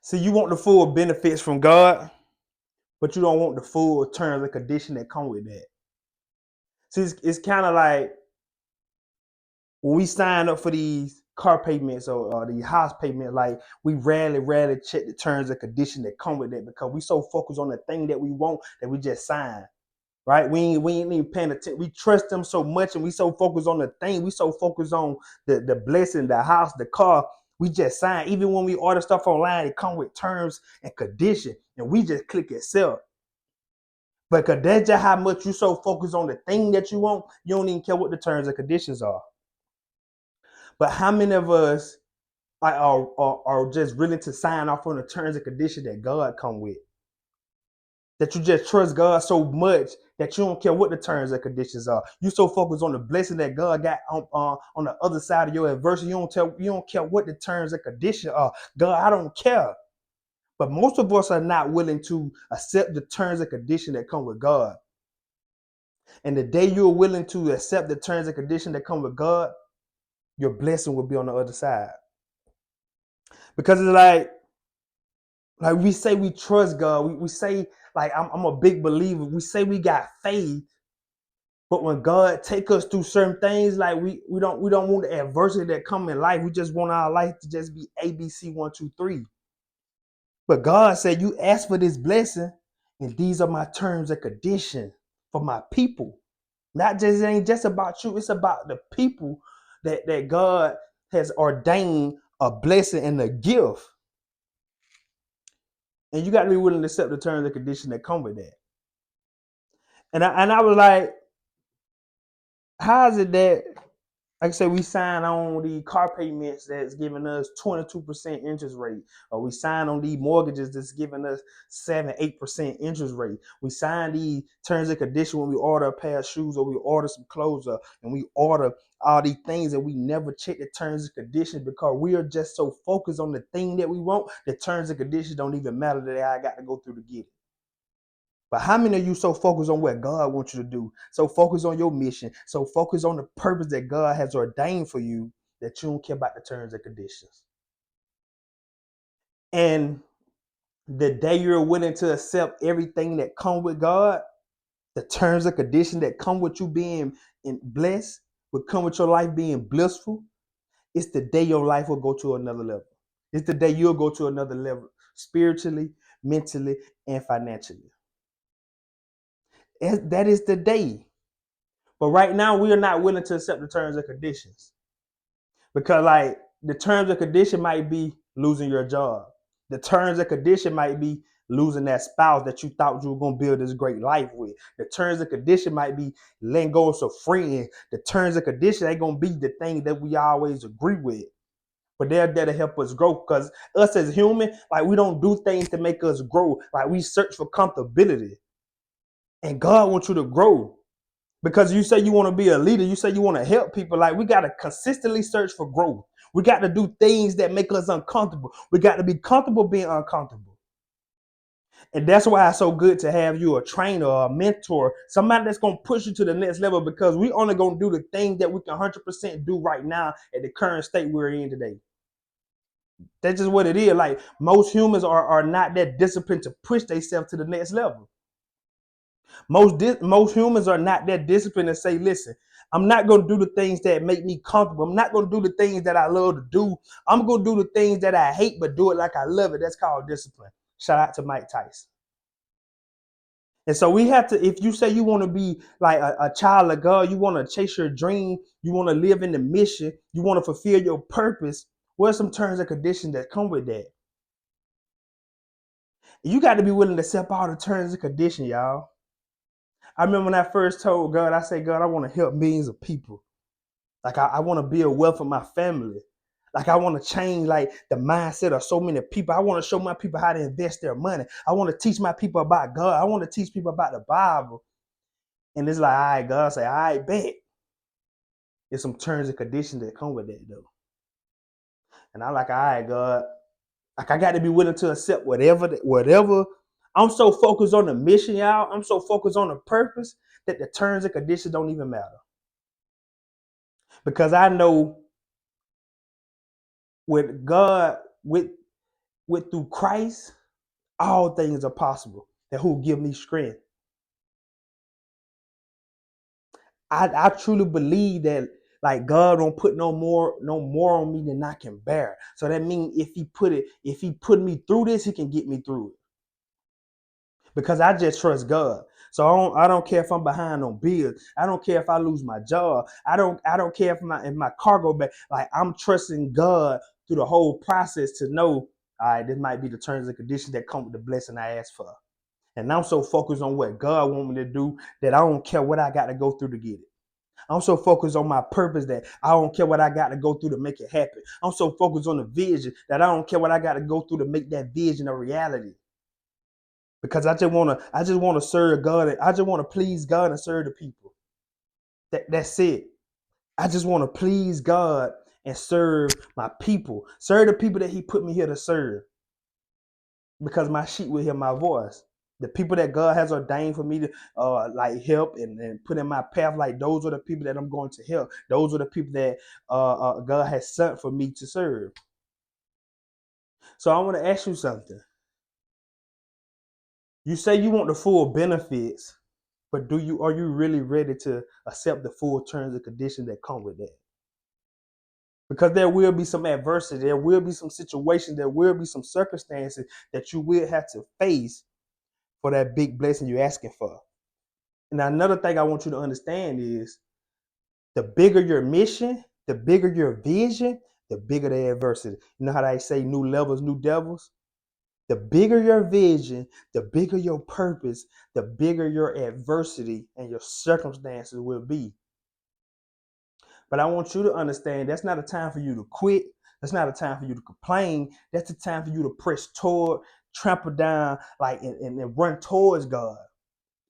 See, you want the full benefits from God, but you don't want the full terms and conditions that come with that. See, it's kind of like when we sign up for these car payments or the house payment, like we rarely check the terms and conditions that come with it because we so focused on the thing that we want that we just sign. Right? We ain't even paying attention. We trust them so much and we so focused on the thing. We so focused on the blessing, the house, the car. We just sign. Even when we order stuff online, it come with terms and conditions. And we just click accept. Because that's just how much you so focused on the thing that you want, you don't even care what the terms and conditions are. But how many of us are just willing to sign off on the terms and conditions that God come with? That you just trust God so much that you don't care what the terms and conditions are. You so focused on the blessing that God got on the other side of your adversity. You don't care what the terms and conditions are. God, I don't care. But most of us are not willing to accept the terms and conditions that come with God. And the day you're willing to accept the terms and conditions that come with God, your blessing will be on the other side. Because it's like we say we trust God. We say like I'm a big believer. We say we got faith. But when God take us through certain things, like we don't want the adversity that come in life. We just want our life to just be ABC 1, 2, 3. But God said, "You ask for this blessing, and these are my terms and conditions for my people." Not just it ain't just about you; it's about the people that God has ordained a blessing and a gift, and you got to be willing to accept the terms and conditions that come with that. And I was like, how is it that like I said, we sign on the car payments that's giving us 22% interest rate, or we sign on the mortgages that's giving us 7, 8% interest rate. We sign the terms and conditions when we order a pair of shoes or we order some clothes and we order all these things and we never check the terms and conditions because we are just so focused on the thing that we want. The terms and conditions don't even matter that I got to go through to get it. But how many of you so focused on what God wants you to do, so focused on your mission, so focused on the purpose that God has ordained for you that you don't care about the terms and conditions? And the day you're willing to accept everything that come with God, the terms and conditions that come with you being blessed, will come with your life being blissful, it's the day your life will go to another level. It's the day you'll go to another level spiritually, mentally, and financially. That is the day. But right now, we are not willing to accept the terms and conditions because, like, the terms and condition might be losing your job. The terms and condition might be losing that spouse that you thought you were going to build this great life with. The terms and condition might be letting go of some friends. The terms and condition ain't going to be the thing that we always agree with. But they're there to help us grow because us as human, like, we don't do things to make us grow. Like, we search for comfortability. And God wants you to grow. Because you say you want to be a leader, you say you want to help people. Like, we got to consistently search for growth. We got to do things that make us uncomfortable. We got to be comfortable being uncomfortable. And that's why it's so good to have you a trainer or a mentor, somebody that's going to push you to the next level because we only going to do the thing that we can 100% do right now at the current state we're in today. That's just what it is. Like, most humans are not that disciplined to push themselves to the next level. Most humans are not that disciplined and say, listen, I'm not going to do the things that make me comfortable. I'm not going to do the things that I love to do. I'm going to do the things that I hate, but do it like I love it. That's called discipline. Shout out to Mike Tyson. And so we have to, if you say you want to be like a child of God, you want to chase your dream, you want to live in the mission, you want to fulfill your purpose, what are some terms and conditions that come with that? You got to be willing to accept all the terms and conditions, y'all. I remember when I first told God, I said, God, I want to help millions of people. Like, I want to build wealth for my family. Like, I want to change like the mindset of so many people. I want to show my people how to invest their money. I want to teach my people about God. I want to teach people about the Bible. And it's like, all right, God say, all right, bet. There's some terms and conditions that come with that though. And I'm like, all right, God. Like, I got to be willing to accept whatever. I'm so focused on the mission, y'all. I'm so focused on the purpose that the terms and conditions don't even matter. Because I know with God, with with through Christ, all things are possible. That who give me strength. I truly believe that like God don't put no more on me than I can bear. So that means if he put me through this, he can get me through it. Because I just trust God. So I don't care if I'm behind on bills. I don't care if I lose my job. I don't care if my car go back. Like I'm trusting God through the whole process to know, all right, this might be the terms and conditions that come with the blessing I asked for. And I'm so focused on what God wants me to do that I don't care what I got to go through to get it. I'm so focused on my purpose that I don't care what I got to go through to make it happen. I'm so focused on the vision that I don't care what I got to go through to make that vision a reality. Because I just wanna serve God. I just want to please God and serve the people. That's it. I just want to please God and serve my people. Serve the people that He put me here to serve. Because my sheep will hear my voice. The people that God has ordained for me to like help and put in my path, like those are the people that I'm going to help. Those are the people that God has sent for me to serve. So I want to ask you something. You say you want the full benefits, but are you really ready to accept the full terms and conditions that come with that? Because there will be some adversity, there will be some situations, there will be some circumstances that you will have to face for that big blessing you're asking for. And another thing I want you to understand is the bigger your mission, the bigger your vision, the bigger the adversity. You know how they say new levels, new devils? The bigger your vision, the bigger your purpose, the bigger your adversity and your circumstances will be. But I want you to understand that's not a time for you to quit. That's not a time for you to complain. That's a time for you to press toward, trample down, like and run towards God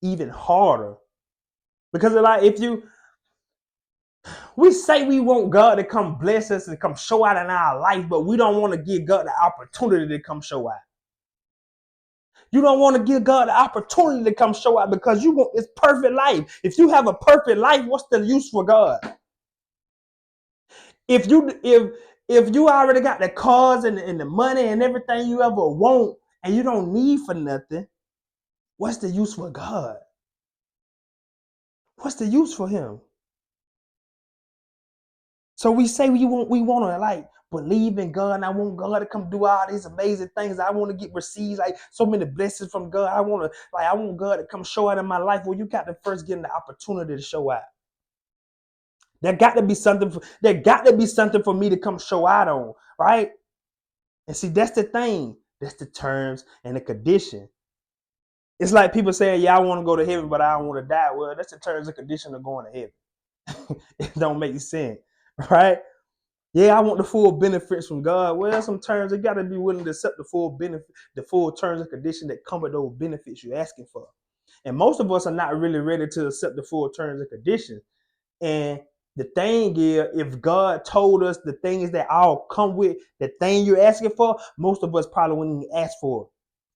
even harder. Because like we say we want God to come bless us and come show out in our life, but we don't want to give God the opportunity to come show out. You don't want to give God the opportunity to come show out because you want this perfect life. If you have a perfect life, what's the use for God? If you already got the cars and the money and everything you ever want and you don't need for nothing, what's the use for God? What's the use for him? So we say we want to like believe in God and I want God to come do all these amazing things. I want to get received like so many blessings from God. I want God to come show out in my life. Well, you got to first get the opportunity to show out. There got to be something for me to come show out on, right? And see, that's the thing. That's the terms and the condition. It's like people saying, yeah, I want to go to heaven, but I don't want to die. Well, that's the terms and condition of going to heaven. It don't make sense, right? Yeah, I want the full benefits from God. Well, some terms, you got to be willing to accept the full benefit, the full terms and conditions that come with those benefits you're asking for. And most of us are not really ready to accept the full terms and conditions. And the thing is, if God told us the things that all come with the thing you're asking for, most of us probably wouldn't even ask for it.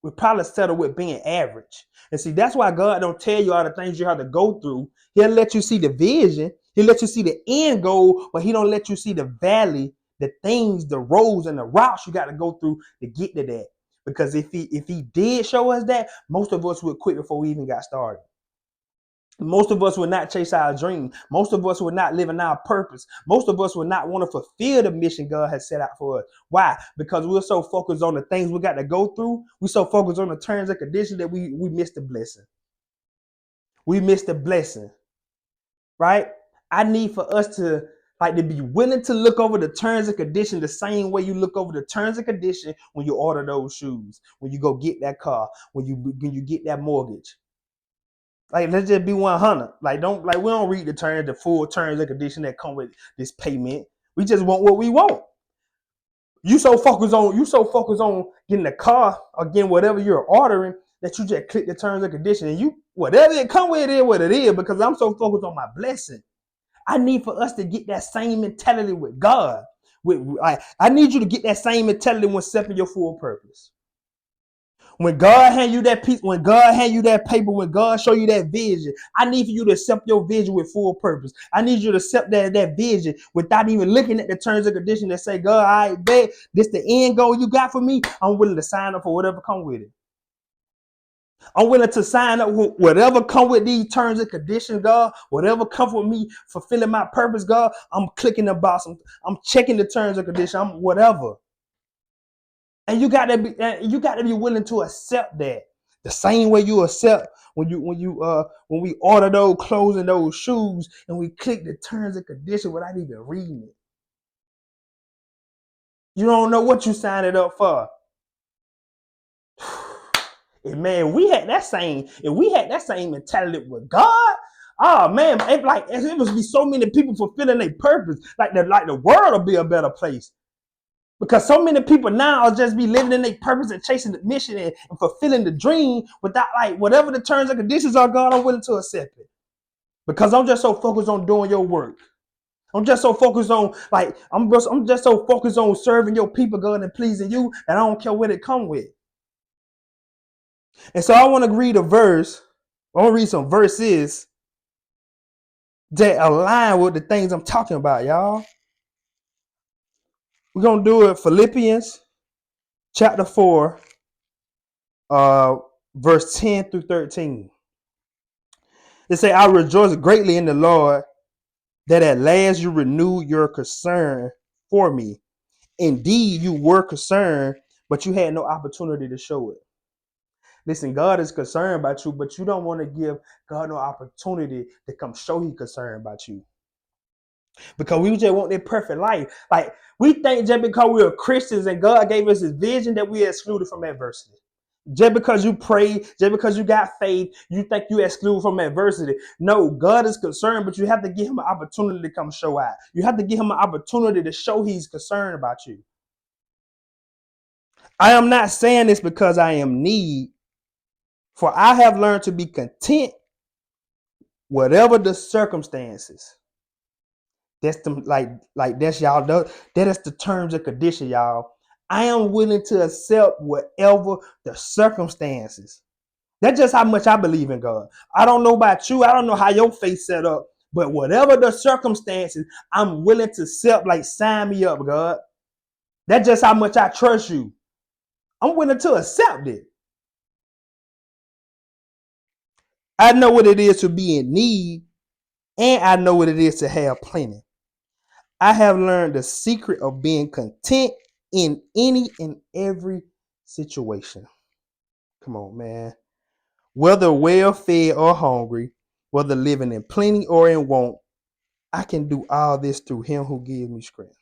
We probably settle with being average. And see, that's why God don't tell you all the things you have to go through. He'll let you see the vision. He'll let you see the end goal, but he don't let you see the valley, the things, the roads and the routes you got to go through to get to that. Because if he did show us that, most of us would quit before we even got started. Most of us would not chase our dream. Most of us would not live in our purpose. Most of us would not want to fulfill the mission God has set out for us. Why? Because we're so focused on the things we got to go through. We're so focused on the terms and conditions that we miss the blessing. We miss the blessing, right? I need for us to be willing to look over the terms and conditions the same way you look over the terms and conditions when you order those shoes, when you go get that car, when you get that mortgage. Like, let's just be 100. We don't read the full terms and conditions that come with this payment. We just want what we want. You so focused on getting the car or getting whatever you're ordering that you just click the terms and conditions and you whatever it come with it is what it is because I'm so focused on my blessing. I need for us to get that same mentality with God. I need you to get that same mentality when stepping your full purpose. When God hand you that piece, when God hand you that paper, when God show you that vision, I need for you to accept your vision with full purpose. I need you to accept that vision without even looking at the terms and conditions that say, God, I bet this the end goal you got for me. I'm willing to sign up for whatever come with it. I'm willing to sign up with whatever come with these terms and conditions, God. Whatever come with me fulfilling my purpose, God. I'm clicking the box. I'm checking the terms and conditions. I'm whatever. And you got to be willing to accept that. The same way you accept when we order those clothes and those shoes and we click the terms and conditions without even reading it. You don't know what you signed it up for. And man, if we had that same mentality with God, oh man, it must be so many people fulfilling their purpose. Like the world will be a better place. Because so many people now are just be living in their purpose and chasing the mission and fulfilling the dream without like whatever the terms and conditions are, God, I'm willing to accept it. Because I'm just so focused on doing your work. I'm just so focused on I'm just so focused on serving your people, God, and pleasing you, and I don't care what it come with. And so I want to read a verse. I want to read some verses that align with the things I'm talking about, y'all. We're gonna do it. Philippians chapter 4, verse 10 through 13. They say, I rejoice greatly in the Lord that at last you renew your concern for me. Indeed, you were concerned, but you had no opportunity to show it. Listen, God is concerned about you, but you don't want to give God no opportunity to come show He's concerned about you. Because we just want that perfect life. Like, we think just because we are Christians and God gave us His vision that we are excluded from adversity. Just because you pray, just because you got faith, you think you excluded from adversity. No, God is concerned, but you have to give Him an opportunity to come show out. You have to give Him an opportunity to show He's concerned about you. I am not saying this because I am need, for I have learned to be content, whatever the circumstances. That's the that's y'all. That is the terms and condition, y'all. I am willing to accept whatever the circumstances. That's just how much I believe in God. I don't know about you. I don't know how your faith set up, but whatever the circumstances, I'm willing to accept. Like, sign me up, God. That's just how much I trust you. I'm willing to accept it. I know what it is to be in need, and I know what it is to have plenty. I have learned the secret of being content in any and every situation. Come on, man. Whether well fed or hungry, whether living in plenty or in want, I can do all this through Him who gives me strength.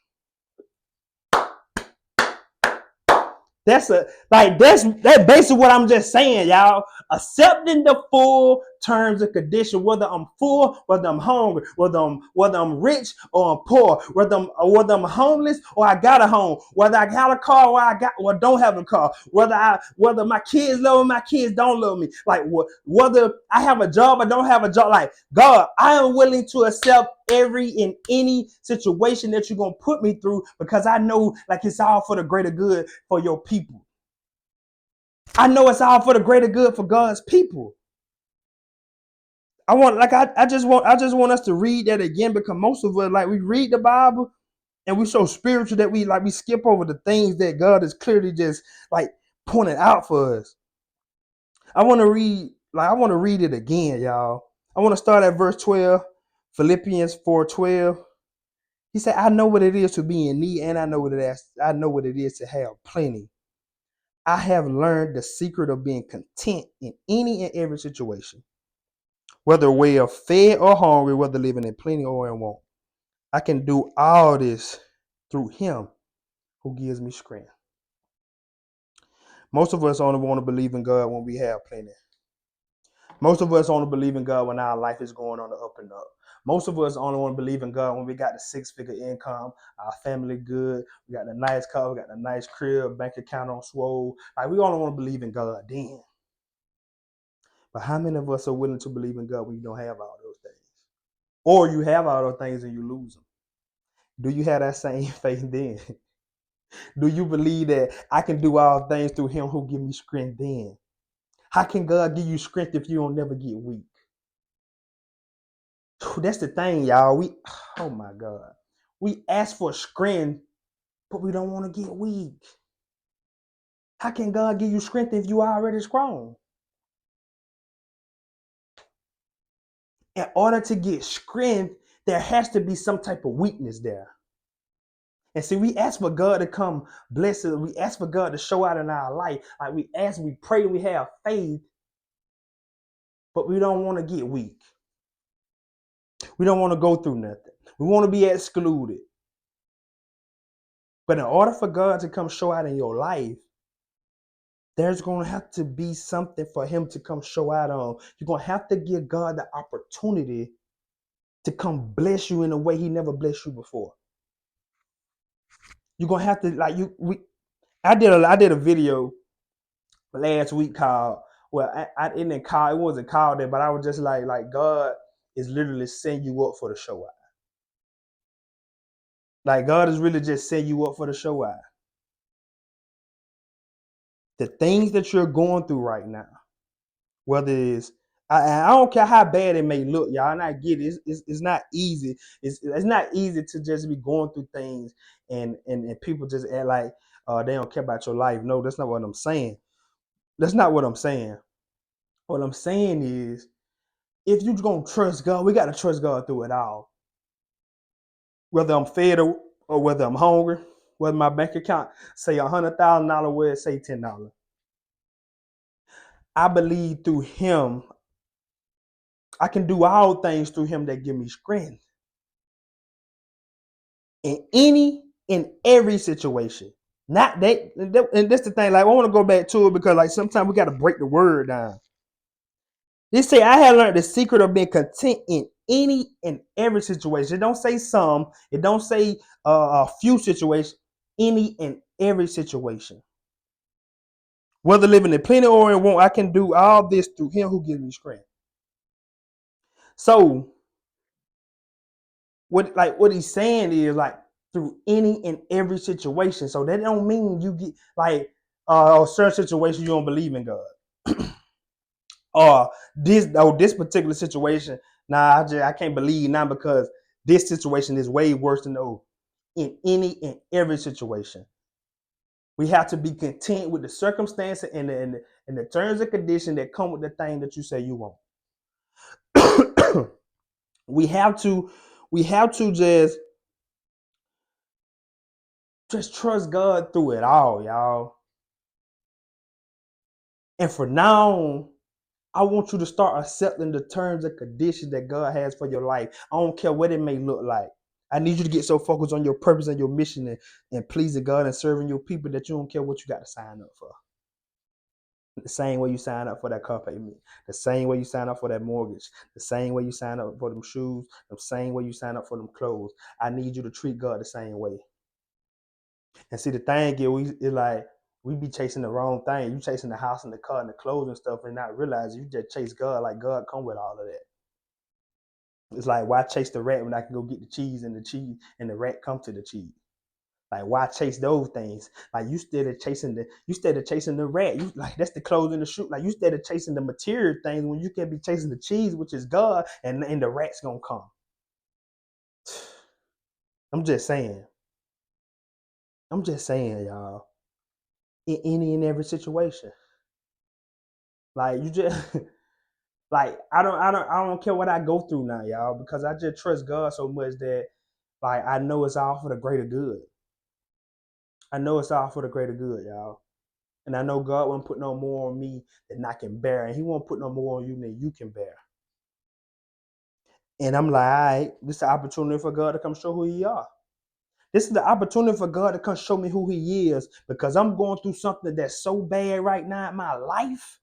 That's basically what I'm just saying, y'all. Accepting the full terms and conditions, whether I'm full, whether I'm hungry, whether I'm rich or I'm poor, whether I'm homeless or I got a home, whether I got a car or don't have a car, whether my kids love me, my kids don't love me, like whether I have a job or don't have a job. Like, God, I am willing to accept every and any situation that you're gonna put me through, because I know like it's all for the greater good for your people. I know it's all for the greater good for God's people. I just want us to read that again, because most of us, like, we read the Bible and we're so spiritual that we skip over the things that God is clearly just like pointing out for us. I want to read it again, y'all. I want to start at verse 12, Philippians 4:12. He said, I know what it is to be in need, and I know what it is to have plenty. I have learned the secret of being content in any and every situation, whether well fed or hungry, whether living in plenty or in want. I can do all this through Him who gives me strength. Most of us only want to believe in God when we have plenty. Most of us only believe in God when our life is going on the up and up. Most of us only want to believe in God when we got the 6-figure income, our family good, we got the nice car, we got the nice crib, bank account on swole. Like, we only want to believe in God then. But how many of us are willing to believe in God when you don't have all those things? Or you have all those things and you lose them? Do you have that same faith then? Do you believe that I can do all things through him who give me strength then? How can God give you strength if you don't never get weak? That's the thing, y'all. Oh my God. We ask for strength, but we don't want to get weak. How can God give you strength if you are already strong? In order to get strength, there has to be some type of weakness there. And see, we ask for God to come bless us. We ask for God to show out in our life. Like we ask, we pray, we have faith, but we don't want to get weak. We don't want to go through nothing. We want to be excluded. But in order for God to come show out in your life, there's going to have to be something for him to come show out on. You're going to have to give God the opportunity to come bless you in a way he never blessed you before. You're going to have to, I did a video last week called, well, I didn't call, it wasn't called that, but I was just like God is literally setting you up for the show out. Like God is really just setting you up for the show out. The things that you're going through right now, whether it's, I don't care how bad it may look, y'all, and I get it. It's not easy. It's not easy to just be going through things and people just act like they don't care about your life. No, that's not what I'm saying. That's not what I'm saying. What I'm saying is, if you're going to trust God, we got to trust God through it all. Whether I'm fed or whether I'm hungry, whether my bank account say $100,000, where it say $10. I believe through him, I can do all things through him that give me strength. In every situation. Not that, and that's the thing. Like, I want to go back to it because, like, sometimes we got to break the word down. They say, I have learned the secret of being content in any and every situation. It don't say some. It don't say a few situations. Any and every situation. Whether living in plenty or in want, I can do all this through him who gives me strength. So, what he's saying is, like, through any and every situation. So that don't mean you get like certain situations you don't believe in God. This particular situation, I can't believe now because this situation is way worse than in any and every situation. We have to be content with the circumstance and the terms and conditions that come with the thing that you say you want. we have to just trust God through it all, y'all. And for now, I want you to start accepting the terms and conditions that God has for your life. I don't care what it may look like. I need you to get so focused on your purpose and your mission and pleasing God and serving your people that you don't care what you got to sign up for. The same way you sign up for that car payment, the same way you sign up for that mortgage, the same way you sign up for them shoes, the same way you sign up for them clothes. I need you to treat God the same way. And see, the thing is, we be chasing the wrong thing. You chasing the house and the car and the clothes and stuff and not realize you just chase God like God come with all of that. It's like, why chase the rat when I can go get the cheese and the rat come to the cheese? Like, why chase those things? Like, you instead of chasing the rat, you like that's the clothes and the shoe. Like, you instead of chasing the material things when you can be chasing the cheese, which is God, and the rat's gonna come. I'm just saying, y'all. In any and every situation, like you just like I don't care what I go through now, y'all, because I just trust God so much that like I know it's all for the greater good. I know it's all for the greater good, y'all. And I know God won't put no more on me than I can bear. And he won't put no more on you than you can bear. And I'm like, all right, this is the opportunity for God to come show who he are. This is the opportunity for God to come show me who he is because I'm going through something that's so bad right now in my life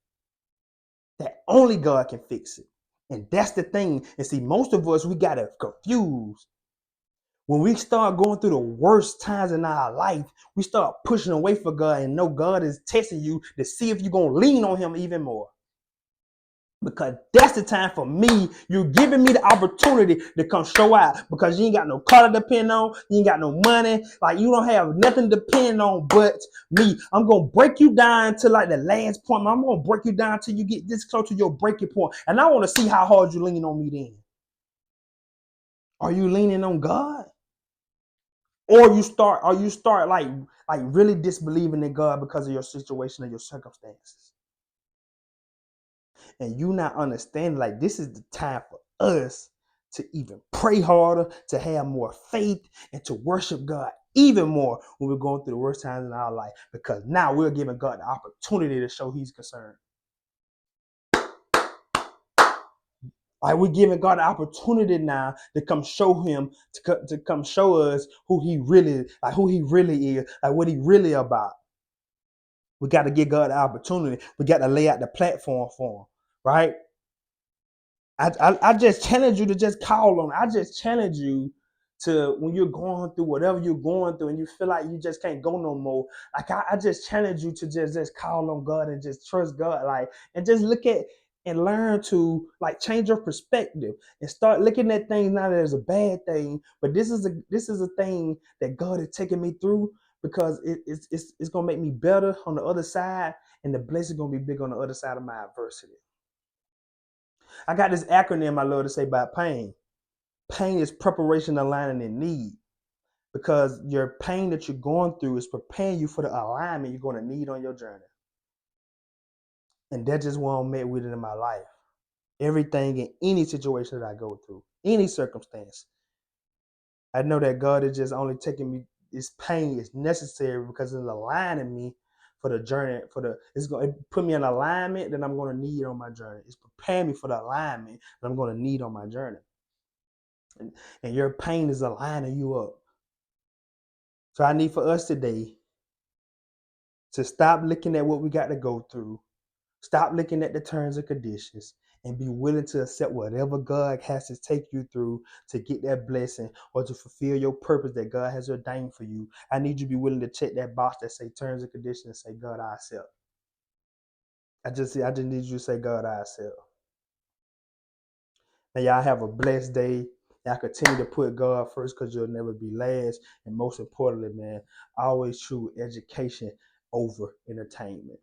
that only God can fix it. And that's the thing. And see, most of us, we got it confused. When we start going through the worst times in our life, we start pushing away from God and know God is testing you to see if you're going to lean on him even more. Because that's the time for me. You're giving me the opportunity to come show out because you ain't got no car to depend on. You ain't got no money. Like, you don't have nothing to depend on but me. I'm going to break you down to like the last point. I'm going to break you down till you get this close to your breaking point. And I want to see how hard you lean on me then. Are you leaning on God? Or you start like really disbelieving in God because of your situation and your circumstances. And you not understanding, like, this is the time for us to even pray harder, to have more faith, and to worship God even more when we're going through the worst times in our life, because now we're giving God the opportunity to show he's concerned. Like, we're giving God the opportunity now to come show him, to come show us who he really is, like what he really about. We got to give God the opportunity. We got to lay out the platform for him, right? I just challenge you to just call on. I just challenge you to, when you're going through whatever you're going through and you feel like you just can't go no more. Like, I just challenge you to just call on God and just trust God. Like, and just look at and learn to like change your perspective and start looking at things not as a bad thing, but this is a thing that God is taking me through because it's gonna make me better on the other side, and the blessing is gonna be big on the other side of my adversity. I got this acronym I love to say about pain. Pain is preparation, aligning, and need. Because your pain that you're going through is preparing you for the alignment you're going to need on your journey. And that's just what I'm met with it in my life. Everything in any situation that I go through, any circumstance, I know that God is just only taking me. This pain is necessary because it's aligning me for the journey. It's going to put me in alignment that I'm going to need on my journey. It's preparing me for the alignment that I'm going to need on my journey. And your pain is aligning you up. So I need for us today to stop looking at what we got to go through, stop looking at the terms and conditions, and be willing to accept whatever God has to take you through to get that blessing or to fulfill your purpose that God has ordained for you. I need you to be willing to check that box that say terms and conditions and say, God, I accept. I just need you to say, God, I accept. And y'all have a blessed day. Y'all continue to put God first because you'll never be last. And most importantly, man, always choose education over entertainment.